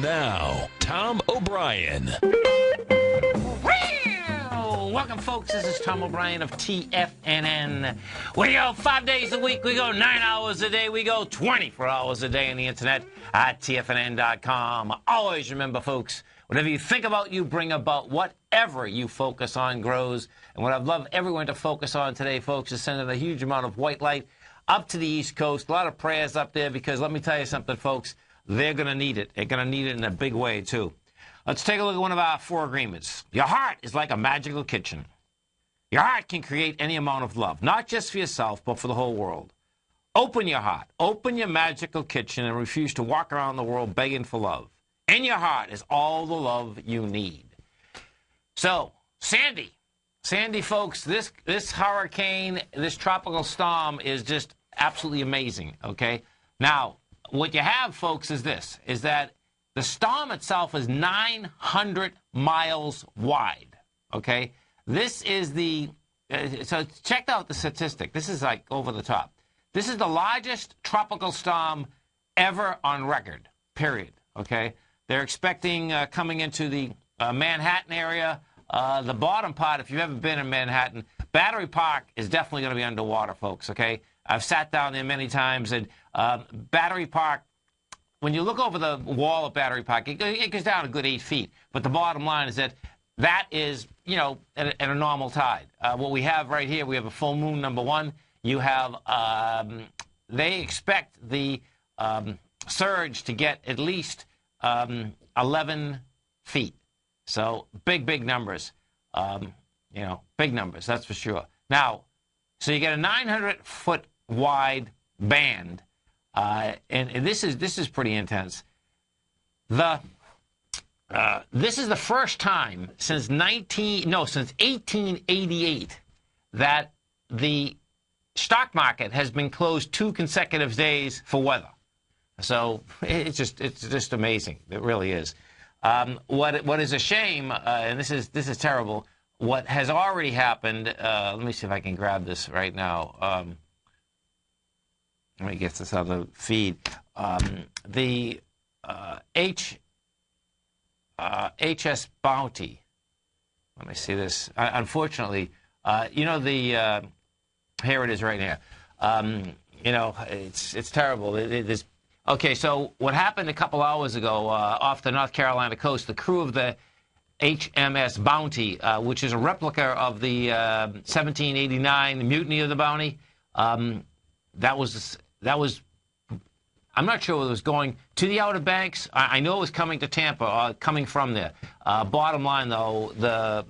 Now, Tom O'Brien. Welcome, folks. This is Tom O'Brien of TFNN. We go 5 days a week. We go 9 hours a day. We go 24 hours a day on the internet at TFNN.com. Always remember, folks, whatever you think about, you bring about. Whatever you focus on grows. And what I'd love everyone to focus on today, folks, is sending a huge amount of white light up to the East Coast. A lot of prayers up there because let me tell you something, folks. They're going to need it. They're going to need it in a big way, too. Let's take a look at one of our 4 agreements. Your heart is like a magical kitchen. Your heart can create any amount of love, not just for yourself, but for the whole world. Open your heart. Open your magical kitchen and refuse to walk around the world begging for love. In your heart is all the love you need. So, Sandy, folks, this hurricane, this tropical storm is just absolutely amazing, okay? Now, what you have, folks, is this, is that the storm itself is 900 miles wide, okay? This is the, so check out the statistic. This is like over the top. This is the largest tropical storm ever on record, period, okay? They're expecting coming into the Manhattan area, the bottom part, if you've ever been in Manhattan, Battery Park is definitely going to be underwater, folks, okay? I've sat down there many times, and Battery Park, when you look over the wall of Battery Park, it goes down a good 8 feet. But the bottom line is that is, you know, at a normal tide. What we have right here, we have a full moon, number one. You have, they expect the surge to get at least 11 feet. So big numbers. You know, big numbers, that's for sure. Now, so you get a 900-foot wide band. And this is pretty intense. This is the first time since 1888 that the stock market has been closed 2 consecutive days for weather. So it's just amazing. It really is. What is a shame, and this is terrible. What has already happened? Let me see if I can grab this right now. Let me get this other feed. The HS Bounty. Let me see this. Unfortunately, you know the here it is right here. You know it's terrible. Okay, so what happened a couple hours ago off the North Carolina coast? The crew of the HMS Bounty, which is a replica of the 1789 Mutiny of the Bounty. That was, I'm not sure whether it was going to the Outer Banks. I know it was coming to Tampa, coming from there. Bottom line, though, the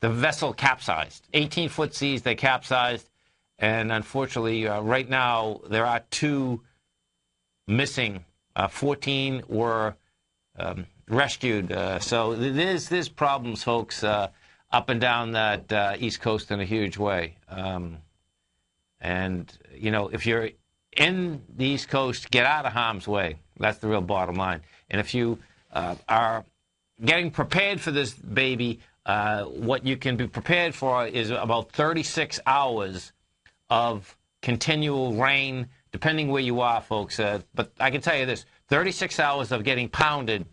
vessel capsized. 18-foot seas, they capsized. And unfortunately, right now, there are 2 missing. 14 were rescued. So there's problems, folks, up and down that East Coast in a huge way. And, you know, if you're in the East Coast, get out of harm's way. That's the real bottom line. And if you are getting prepared for this baby, what you can be prepared for is about 36 hours of continual rain, depending where you are, folks. But I can tell you this, 36 hours of getting pounded.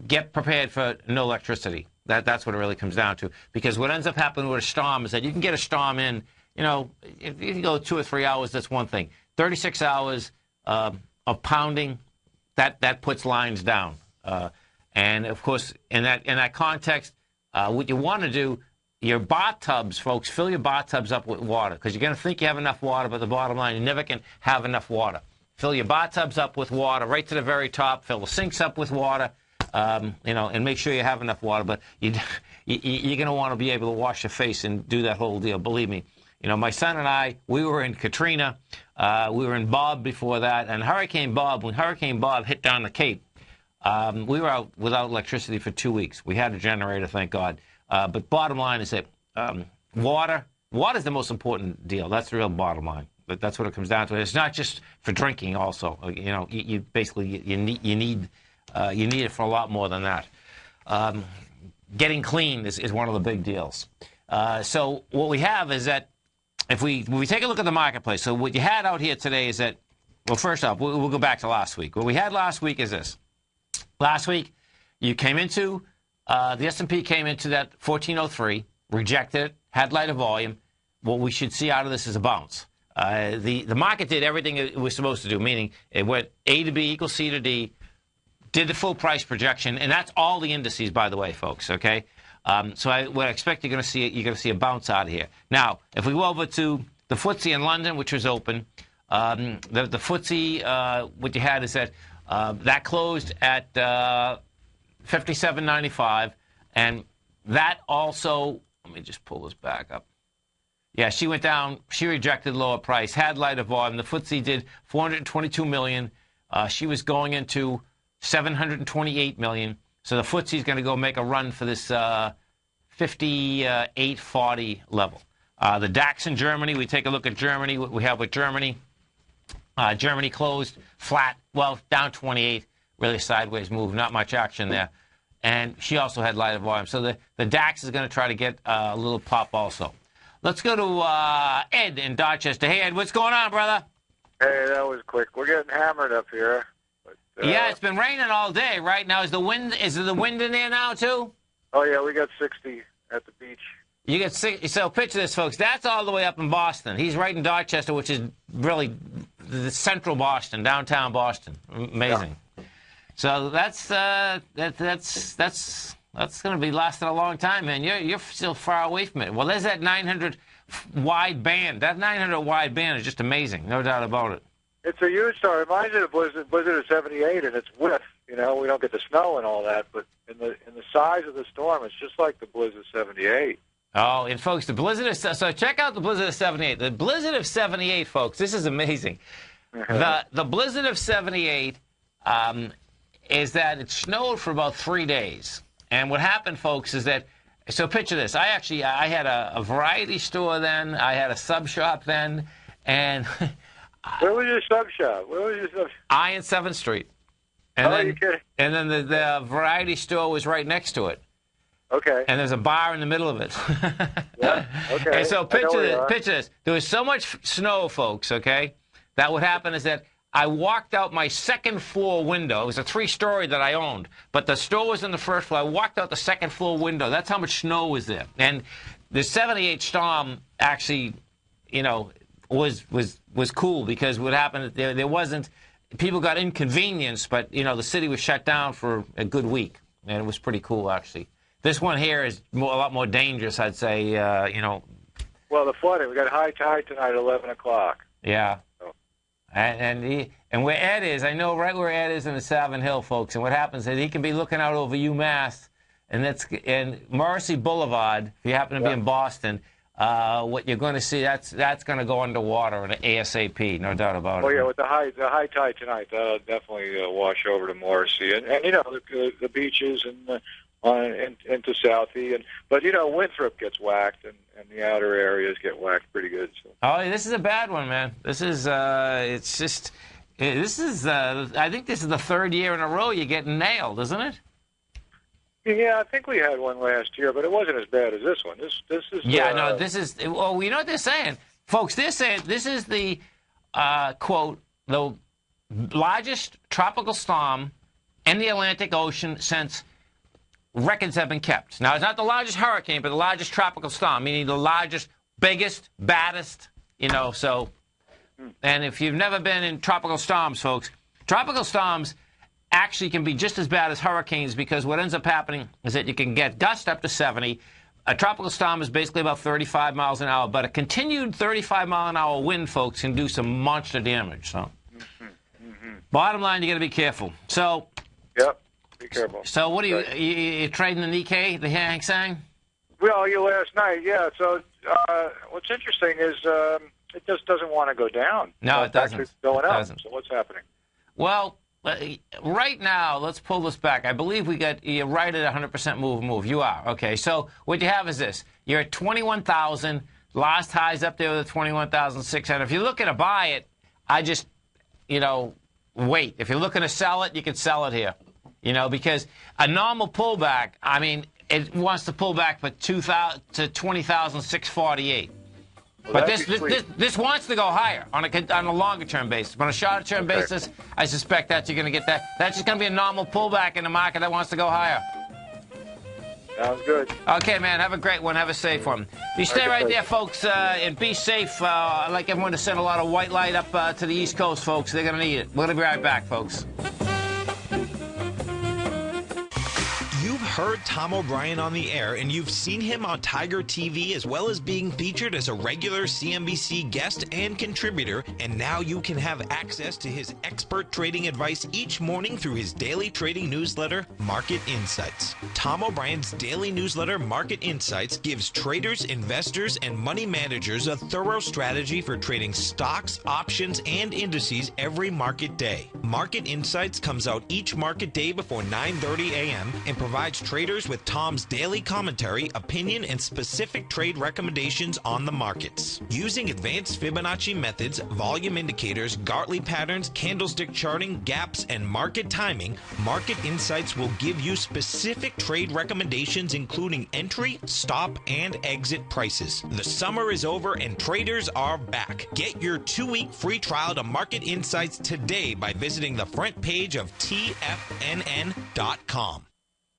Get prepared for no electricity. That's what it really comes down to. Because what ends up happening with a storm is that you can get a storm in, you know, if you go 2 or 3 hours, that's one thing. 36 hours of pounding, that puts lines down. And, of course, in that context, what you want to do, your bathtubs, folks, fill your bathtubs up with water. Because you're going to think you have enough water, but the bottom line, you never can have enough water. Fill your bathtubs up with water right to the very top. Fill the sinks up with water. You know, and make sure you have enough water. But you're going to want to be able to wash your face and do that whole deal. Believe me. You know, my son and I, we were in Katrina. We were in Bob before that. And Hurricane Bob, when Hurricane Bob hit down the Cape, we were out without electricity for 2 weeks. We had a generator, thank God. But bottom line is that water is the most important deal. That's the real bottom line. But that's what it comes down to. It's not just for drinking also. You know, you basically you need it for a lot more than that. Getting clean is one of the big deals. So what we have is that if we take a look at the marketplace, so what you had out here today is that Well, first off, we'll go back to last week. What we had last week is this. Last week, you came into, the S&P came into that 1403, rejected it, had lighter volume. What we should see out of this is a bounce. The market did everything it was supposed to do, meaning it went A to B equals C to D, did the full price projection, and that's all the indices, by the way, folks, okay? So what I expect you're going to see a bounce out of here. Now, if we go over to the FTSE in London, which was open, the FTSE, what you had is that that closed at 57.95, and that also, let me just pull this back up. Yeah, she went down. She rejected lower price, had lighter volume. The FTSE did 422 million. She was going into 728 million. So the FTSE is going to go make a run for this 58.40 level. The DAX in Germany, we take a look at Germany, what we have with Germany. Germany closed flat, well, down 28, really sideways move, not much action there. And she also had lighter volume. So the DAX is going to try to get a little pop also. Let's go to Ed in Dorchester. Hey, Ed, what's going on, brother? Hey, that was quick. We're getting hammered up here. But, yeah, it's been raining all day right now. Is there the wind in there now, too? Oh, yeah, we got 60 at the beach. You get 60. So picture this, folks. That's all the way up in Boston. He's right in Dorchester, which is really the central Boston, downtown Boston. Amazing. Yeah. So that's going to be lasting a long time, man. You're still far away from it. Well, there's that 900 wide band. That 900 wide band is just amazing, no doubt about it. It's a huge star. It reminds me of the blizzard of '78, and it's width. You know, we don't get the snow and all that, but in the size of the storm, it's just like the blizzard of '78. Oh, and folks, the blizzard of so check out the blizzard of '78. The blizzard of '78, folks. This is amazing. The blizzard of '78 is that it snowed for about 3 days. And what happened, folks, is that, so picture this. I had a variety store then. I had a sub shop then. And where was your sub shop? I in 7th Street. And then, you kidding? And then the variety store was right next to it. Okay. And there's a bar in the middle of it. Yeah, okay. And so picture this. There was so much snow, folks, okay, that what happened is that I walked out my second floor window. It was a 3-story that I owned, but the store was on the first floor. I walked out the second floor window. That's how much snow was there. And the '78 storm actually, you know, was cool because what happened, there wasn't, people got inconvenienced, but, you know, the city was shut down for a good week, and it was pretty cool, actually. This one here is a lot more dangerous, I'd say, you know. Well, the flooding, we got high tide tonight at 11 o'clock. Yeah. And where Ed is, I know right where Ed is in the Savin Hill, folks. And what happens is he can be looking out over UMass, and Morrissey Boulevard. If you happen to be in Boston, what you're going to see, that's going to go underwater at ASAP, no doubt about it. Oh yeah, with the high tide tonight, that'll definitely wash over to Morrissey, and you know the beaches and into Southie, but you know Winthrop gets whacked, and the outer areas get whacked pretty good. So. Oh, this is a bad one, man. This is I think this is the 3rd year in a row you're getting nailed, isn't it? Yeah, I think we had one last year, but it wasn't as bad as this one. This is. Yeah, no, this is. Well, you know what they're saying, folks. They're saying this is the quote, the largest tropical storm in the Atlantic Ocean since records have been kept. Now, it's not the largest hurricane, but the largest tropical storm, meaning the largest, biggest, baddest, you know, so. And if you've never been in tropical storms, folks, tropical storms actually can be just as bad as hurricanes because what ends up happening is that you can get gusts up to 70. A tropical storm is basically about 35 miles an hour, but a continued 35-mile-an-hour wind, folks, can do some monster damage. So, bottom line, you got to be careful. So, yep, be careful. So, what are you trading the Nikkei, the Hang Seng? Well, last night, yeah. So, what's interesting is it just doesn't want to go down. No, it doesn't. It's going up. Doesn't. So, what's happening? Well, right now, let's pull this back. I believe you're right at 100% move. You are. Okay, so what you have is this. You're at 21,000. Last high's up there with 21,600. If you're looking to buy it, I just, you know, wait. If you're looking to sell it, you can sell it here. You know, because a normal pullback, I mean, it wants to pull back for 20,648. Well, But that'd be sweet. this wants to go higher on a longer term basis. But on a shorter term Okay. basis, I suspect that you're going to get that. That's just going to be a normal pullback in the market that wants to go higher. Sounds good. Okay, man. Have a great one. Have a safe one. You stay Okay, right thanks. there, folks, and be safe. I'd like everyone to send a lot of white light up to the East Coast, folks. They're going to need it. We're going to be right back, folks. You've heard Tom O'Brien on the air, and you've seen him on Tiger TV, as well as being featured as a regular CNBC guest and contributor. And now you can have access to his expert trading advice each morning through his daily trading newsletter, Market Insights. Tom O'Brien's daily newsletter, Market Insights, gives traders, investors, and money managers a thorough strategy for trading stocks, options, and indices every market day. Market Insights comes out each market day before 9:30 a.m. and provides traders with Tom's daily commentary, opinion, and specific trade recommendations on the markets. Using advanced Fibonacci methods, volume indicators, Gartley patterns, candlestick charting, gaps, and market timing, Market Insights will give you specific trade recommendations including entry, stop, and exit prices. The summer is over and traders are back. Get your 2-week free trial to Market Insights today by visiting the front page of TFNN.com.